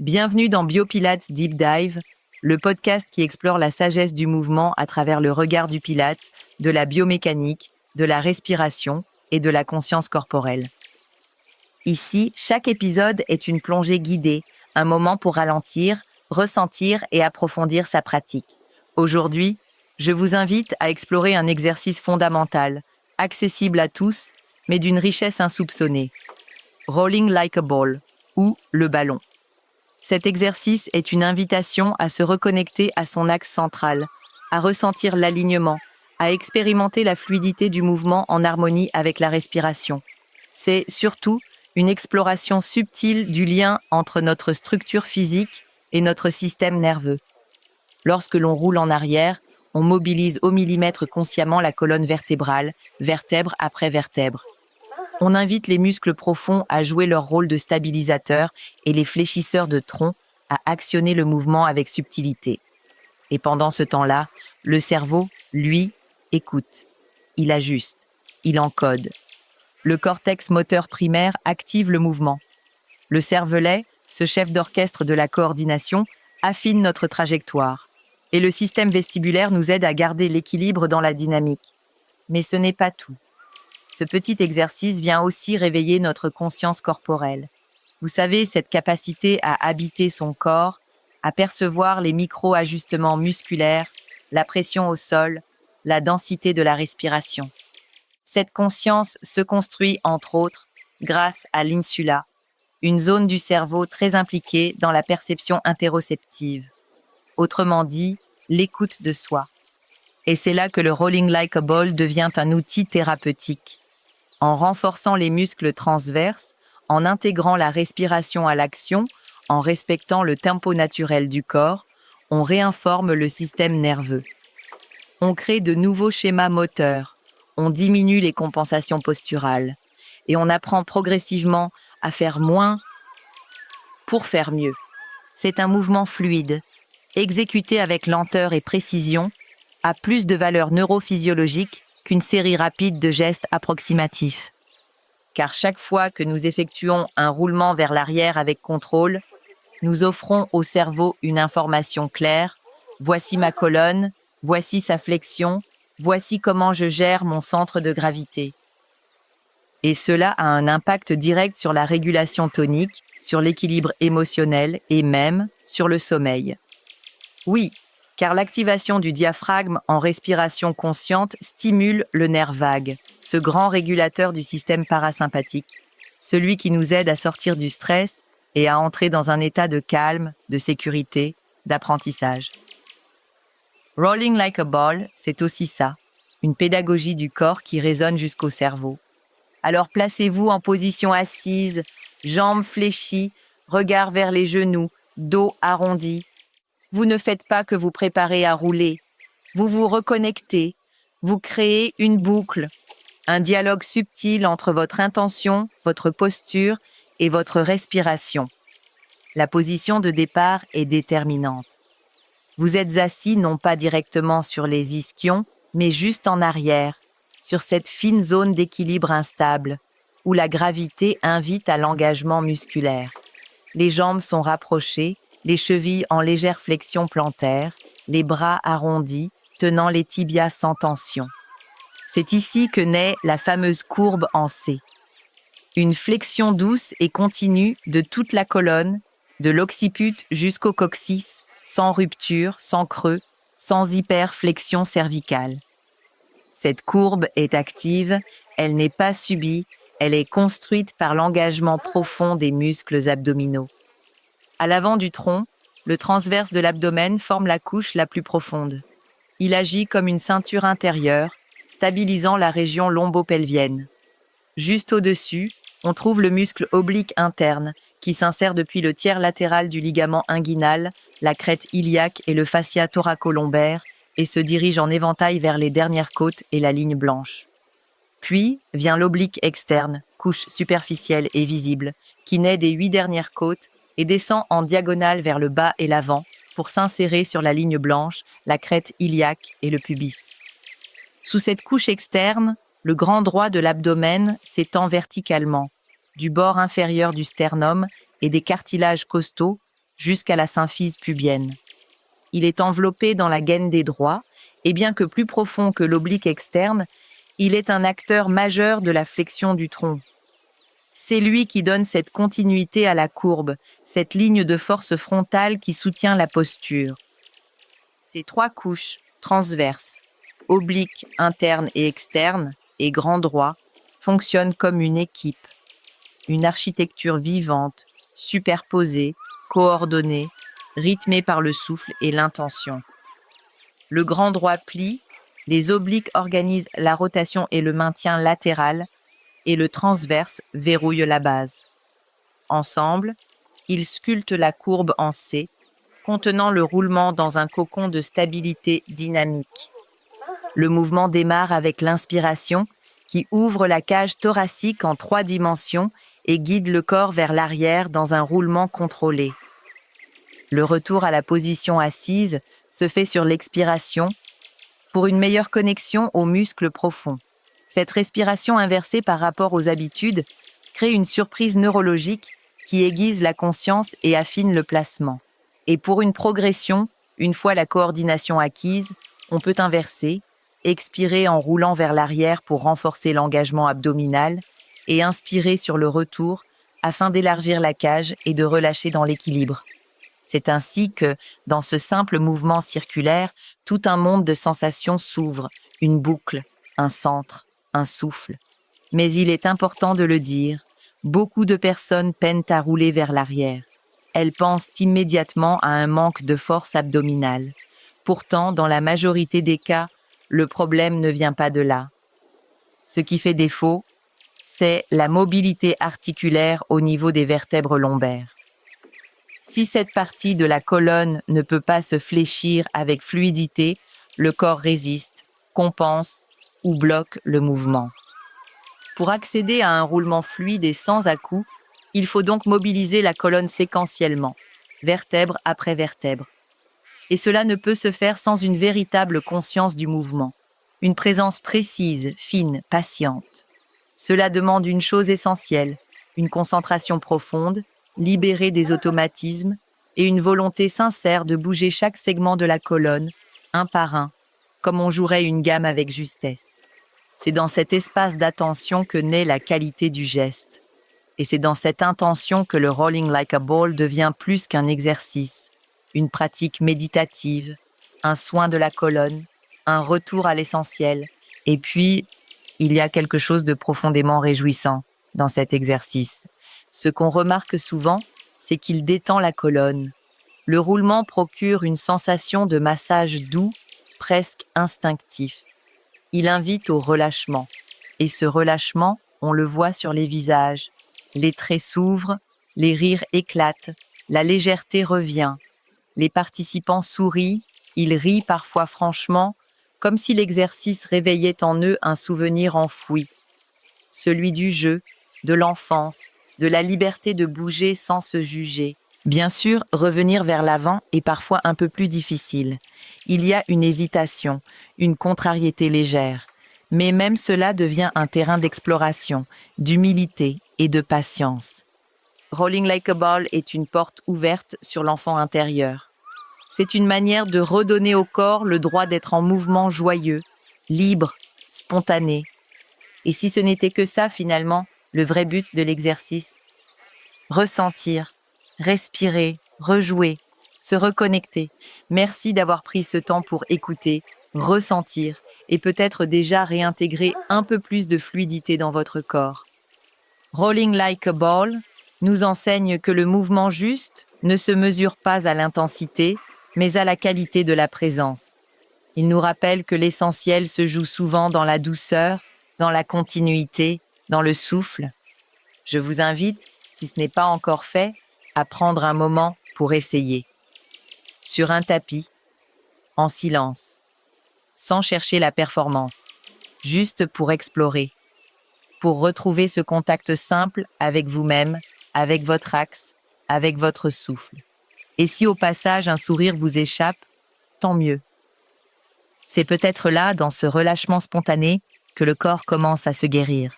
Bienvenue dans Biopilates Deep Dive, le podcast qui explore la sagesse du mouvement à travers le regard du Pilates, de la biomécanique, de la respiration et de la conscience corporelle. Ici, chaque épisode est une plongée guidée, un moment pour ralentir, ressentir et approfondir sa pratique. Aujourd'hui, je vous invite à explorer un exercice fondamental, accessible à tous, mais d'une richesse insoupçonnée. Rolling like a ball, ou le ballon. Cet exercice est une invitation à se reconnecter à son axe central, à ressentir l'alignement, à expérimenter la fluidité du mouvement en harmonie avec la respiration. C'est surtout une exploration subtile du lien entre notre structure physique et notre système nerveux. Lorsque l'on roule en arrière, on mobilise au millimètre consciemment la colonne vertébrale, vertèbre après vertèbre. On invite les muscles profonds à jouer leur rôle de stabilisateur et les fléchisseurs de tronc à actionner le mouvement avec subtilité. Et pendant ce temps-là, le cerveau, lui, écoute. Il ajuste, il encode. Le cortex moteur primaire active le mouvement. Le cervelet, ce chef d'orchestre de la coordination, affine notre trajectoire. Et le système vestibulaire nous aide à garder l'équilibre dans la dynamique. Mais ce n'est pas tout. Ce petit exercice vient aussi réveiller notre conscience corporelle. Vous savez, cette capacité à habiter son corps, à percevoir les micro-ajustements musculaires, la pression au sol, la densité de la respiration. Cette conscience se construit, entre autres, grâce à l'insula, une zone du cerveau très impliquée dans la perception interoceptive. Autrement dit, l'écoute de soi. Et c'est là que le rolling like a ball devient un outil thérapeutique. En renforçant les muscles transverses, en intégrant la respiration à l'action, en respectant le tempo naturel du corps, on réinforme le système nerveux. On crée de nouveaux schémas moteurs, on diminue les compensations posturales et on apprend progressivement à faire moins pour faire mieux. C'est un mouvement fluide, exécuté avec lenteur et précision, a plus de valeur neurophysiologique qu'une série rapide de gestes approximatifs. Car chaque fois que nous effectuons un roulement vers l'arrière avec contrôle, nous offrons au cerveau une information claire. Voici ma colonne, voici sa flexion, voici comment je gère mon centre de gravité. Et cela a un impact direct sur la régulation tonique, sur l'équilibre émotionnel et même sur le sommeil. Oui, car l'activation du diaphragme en respiration consciente stimule le nerf vague, ce grand régulateur du système parasympathique, celui qui nous aide à sortir du stress et à entrer dans un état de calme, de sécurité, d'apprentissage. Rolling like a ball, c'est aussi ça, une pédagogie du corps qui résonne jusqu'au cerveau. Alors placez-vous en position assise, jambes fléchies, regard vers les genoux, dos arrondi. Vous ne faites pas que vous préparez à rouler. Vous vous reconnectez. Vous créez une boucle, un dialogue subtil entre votre intention, votre posture et votre respiration. La position de départ est déterminante. Vous êtes assis non pas directement sur les ischions, mais juste en arrière, sur cette fine zone d'équilibre instable, où la gravité invite à l'engagement musculaire. Les jambes sont rapprochées, les chevilles en légère flexion plantaire, les bras arrondis, tenant les tibias sans tension. C'est ici que naît la fameuse courbe en C. Une flexion douce et continue de toute la colonne, de l'occiput jusqu'au coccyx, sans rupture, sans creux, sans hyperflexion cervicale. Cette courbe est active, elle n'est pas subie, elle est construite par l'engagement profond des muscles abdominaux. À l'avant du tronc, le transverse de l'abdomen forme la couche la plus profonde. Il agit comme une ceinture intérieure, stabilisant la région lombo-pelvienne. Juste au-dessus, on trouve le muscle oblique interne, qui s'insère depuis le tiers latéral du ligament inguinal, la crête iliaque et le fascia thoraco-lombaire, et se dirige en éventail vers les dernières côtes et la ligne blanche. Puis vient l'oblique externe, couche superficielle et visible, qui naît des 8 dernières côtes et descend en diagonale vers le bas et l'avant pour s'insérer sur la ligne blanche, la crête iliaque et le pubis. Sous cette couche externe, le grand droit de l'abdomen s'étend verticalement, du bord inférieur du sternum et des cartilages costaux jusqu'à la symphyse pubienne. Il est enveloppé dans la gaine des droits, et bien que plus profond que l'oblique externe, il est un acteur majeur de la flexion du tronc. C'est lui qui donne cette continuité à la courbe, cette ligne de force frontale qui soutient la posture. Ces 3 couches transverses, obliques, internes et externes, et grand droit, fonctionnent comme une équipe. Une architecture vivante, superposée, coordonnée, rythmée par le souffle et l'intention. Le grand droit plie, les obliques organisent la rotation et le maintien latéral, et le transverse verrouille la base. Ensemble, ils sculptent la courbe en C, contenant le roulement dans un cocon de stabilité dynamique. Le mouvement démarre avec l'inspiration, qui ouvre la cage thoracique en 3 dimensions et guide le corps vers l'arrière dans un roulement contrôlé. Le retour à la position assise se fait sur l'expiration pour une meilleure connexion aux muscles profonds. Cette respiration inversée par rapport aux habitudes crée une surprise neurologique qui aiguise la conscience et affine le placement. Et pour une progression, une fois la coordination acquise, on peut inverser, expirer en roulant vers l'arrière pour renforcer l'engagement abdominal et inspirer sur le retour afin d'élargir la cage et de relâcher dans l'équilibre. C'est ainsi que, dans ce simple mouvement circulaire, tout un monde de sensations s'ouvre, une boucle, un centre, un souffle. Mais il est important de le dire, beaucoup de personnes peinent à rouler vers l'arrière. Elles pensent immédiatement à un manque de force abdominale. Pourtant, dans la majorité des cas, le problème ne vient pas de là. Ce qui fait défaut, c'est la mobilité articulaire au niveau des vertèbres lombaires. Si cette partie de la colonne ne peut pas se fléchir avec fluidité, le corps résiste, compense ou bloque le mouvement. Pour accéder à un roulement fluide et sans à-coups, il faut donc mobiliser la colonne séquentiellement, vertèbre après vertèbre. Et cela ne peut se faire sans une véritable conscience du mouvement, une présence précise, fine, patiente. Cela demande une chose essentielle, une concentration profonde, libérée des automatismes et une volonté sincère de bouger chaque segment de la colonne, un par un, comme on jouerait une gamme avec justesse. C'est dans cet espace d'attention que naît la qualité du geste. Et c'est dans cette intention que le Rolling Like a Ball devient plus qu'un exercice, une pratique méditative, un soin de la colonne, un retour à l'essentiel. Et puis, il y a quelque chose de profondément réjouissant dans cet exercice. Ce qu'on remarque souvent, c'est qu'il détend la colonne. Le roulement procure une sensation de massage doux, presque instinctif. Il invite au relâchement. Et ce relâchement, on le voit sur les visages. Les traits s'ouvrent, les rires éclatent, la légèreté revient. Les participants sourient, ils rient parfois franchement, comme si l'exercice réveillait en eux un souvenir enfoui. Celui du jeu, de l'enfance, de la liberté de bouger sans se juger. Bien sûr, revenir vers l'avant est parfois un peu plus difficile. Il y a une hésitation, une contrariété légère. Mais même cela devient un terrain d'exploration, d'humilité et de patience. Rolling Like a Ball est une porte ouverte sur l'enfant intérieur. C'est une manière de redonner au corps le droit d'être en mouvement joyeux, libre, spontané. Et si ce n'était que ça finalement, le vrai but de l'exercice? Ressentir, respirer, rejouer, se reconnecter. Merci d'avoir pris ce temps pour écouter, ressentir et peut-être déjà réintégrer un peu plus de fluidité dans votre corps. Rolling Like a Ball nous enseigne que le mouvement juste ne se mesure pas à l'intensité, mais à la qualité de la présence. Il nous rappelle que l'essentiel se joue souvent dans la douceur, dans la continuité, dans le souffle. Je vous invite, si ce n'est pas encore fait, à prendre un moment pour essayer. Sur un tapis, en silence, sans chercher la performance, juste pour explorer, pour retrouver ce contact simple avec vous-même, avec votre axe, avec votre souffle. Et si au passage un sourire vous échappe, tant mieux. C'est peut-être là, dans ce relâchement spontané, que le corps commence à se guérir.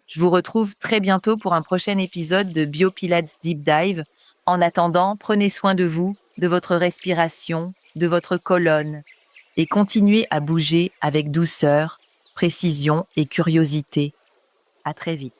Je vous retrouve très bientôt pour un prochain épisode de BioPilates Deep Dive, En attendant, prenez soin de vous, de votre respiration, de votre colonne et continuez à bouger avec douceur, précision et curiosité. À très vite.